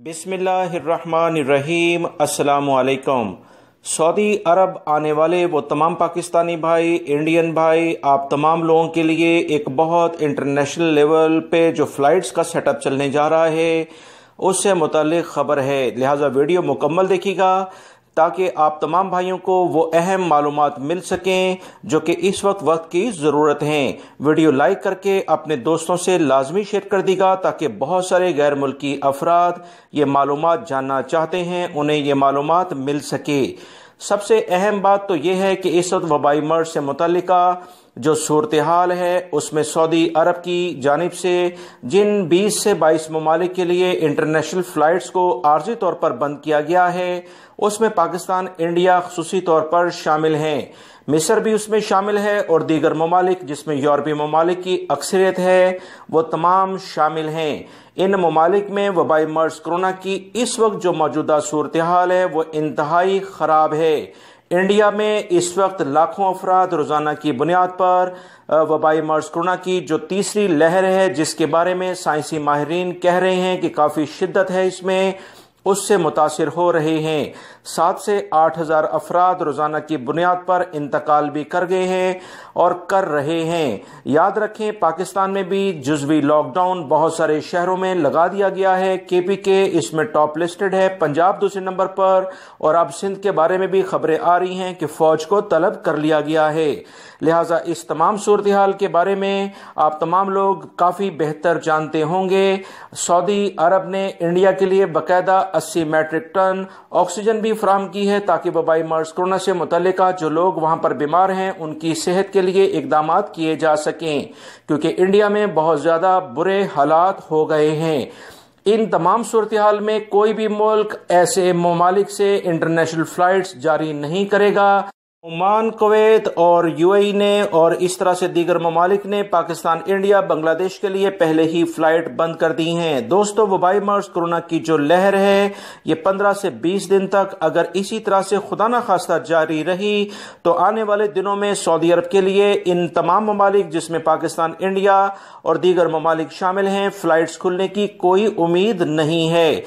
بسم اللہ الرحمن الرحیم۔ السلام علیکم۔ سعودی عرب آنے والے وہ تمام پاکستانی بھائی، انڈین بھائی، آپ تمام لوگوں کے لیے ایک بہت انٹرنیشنل لیول پہ جو فلائٹس کا سیٹ اپ چلنے جا رہا ہے اس سے متعلق خبر ہے، لہٰذا ویڈیو مکمل دیکھیے گا تاکہ آپ تمام بھائیوں کو وہ اہم معلومات مل سکیں جو کہ اس وقت کی ضرورت ہیں۔ ویڈیو لائک کر کے اپنے دوستوں سے لازمی شیئر کر دی گا تاکہ بہت سارے غیر ملکی افراد یہ معلومات جاننا چاہتے ہیں، انہیں یہ معلومات مل سکے۔ سب سے اہم بات تو یہ ہے کہ اس وقت وبائی مرض سے متعلقہ جو صورتحال ہے اس میں سعودی عرب کی جانب سے جن 20 سے 22 ممالک کے لیے انٹرنیشنل فلائٹس کو عارضی طور پر بند کیا گیا ہے اس میں پاکستان، انڈیا خصوصی طور پر شامل ہیں، مصر بھی اس میں شامل ہے اور دیگر ممالک جس میں یورپی ممالک کی اکثریت ہے وہ تمام شامل ہیں۔ ان ممالک میں وبائی مرض کرونا کی اس وقت جو موجودہ صورتحال ہے وہ انتہائی خراب ہے۔ انڈیا میں اس وقت لاکھوں افراد روزانہ کی بنیاد پر وبائی مرض کرونا کی جو تیسری لہر ہے جس کے بارے میں سائنسی ماہرین کہہ رہے ہیں کہ کافی شدت ہے اس میں، اس سے متاثر ہو رہے ہیں۔ 7 سے 8 ہزار افراد روزانہ کی بنیاد پر انتقال بھی کر گئے ہیں اور کر رہے ہیں۔ یاد رکھیں پاکستان میں بھی جزوی لاک ڈاؤن بہت سارے شہروں میں لگا دیا گیا ہے، KPK اس میں ٹاپ لسٹڈ ہے، پنجاب دوسرے نمبر پر، اور اب سندھ کے بارے میں بھی خبریں آ رہی ہیں کہ فوج کو طلب کر لیا گیا ہے۔ لہٰذا اس تمام صورتحال کے بارے میں آپ تمام لوگ کافی بہتر جانتے ہوں گے۔ سعودی عرب نے انڈیا کے لیے باقاعدہ 80 میٹرک ٹن آکسیجن بھی فراہم کی ہے تاکہ وبائی مرض کرونا سے متعلقہ جو لوگ وہاں پر بیمار ہیں ان کی صحت کے لیے اقدامات کیے جا سکیں، کیونکہ انڈیا میں بہت زیادہ برے حالات ہو گئے ہیں۔ ان تمام صورتحال میں کوئی بھی ملک ایسے ممالک سے انٹرنیشنل فلائٹس جاری نہیں کرے گا۔ عمان، کویت اور UAE نے اور اس طرح سے دیگر ممالک نے پاکستان، انڈیا، بنگلہ دیش کے لیے پہلے ہی فلائٹ بند کر دی ہیں۔ دوستو، وبائی مرض کرونا کی جو لہر ہے یہ 15 سے 20 دن تک اگر اسی طرح سے خدا نہ خواستہ جاری رہی تو آنے والے دنوں میں سعودی عرب کے لیے ان تمام ممالک جس میں پاکستان، انڈیا اور دیگر ممالک شامل ہیں فلائٹس کھلنے کی کوئی امید نہیں ہے۔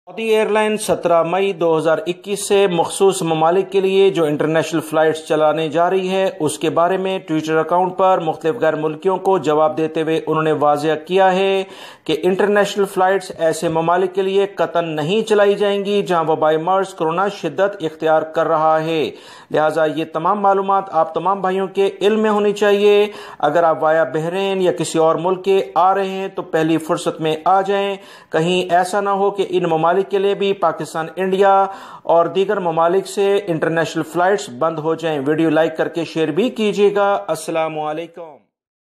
سعودی ایئر لائن 17 مئی 2021 سے مخصوص ممالک کے لیے جو انٹرنیشنل فلائٹس چلانے جا رہی ہے اس کے بارے میں ٹویٹر اکاؤنٹ پر مختلف غیر ملکیوں کو جواب دیتے ہوئے انہوں نے واضح کیا ہے کہ انٹرنیشنل فلائٹس ایسے ممالک کے لیے قطعاً نہیں چلائی جائیں گی جہاں وبائی مرض کرونا شدت اختیار کر رہا ہے۔ لہٰذا یہ تمام معلومات آپ تمام بھائیوں کے علم میں ہونی چاہیے۔ اگر آپ وایا بحرین یا کسی اور ملک کے آ رہے ہیں تو پہلی فرصت میں آ جائیں، کہیں ایسا نہ ہو کہ ان ممالک کے لیے بھی پاکستان، انڈیا اور دیگر ممالک سے انٹرنیشنل فلائٹس بند ہو جائیں۔ ویڈیو لائک کر کے شیئر بھی کیجیے گا۔ السلام علیکم۔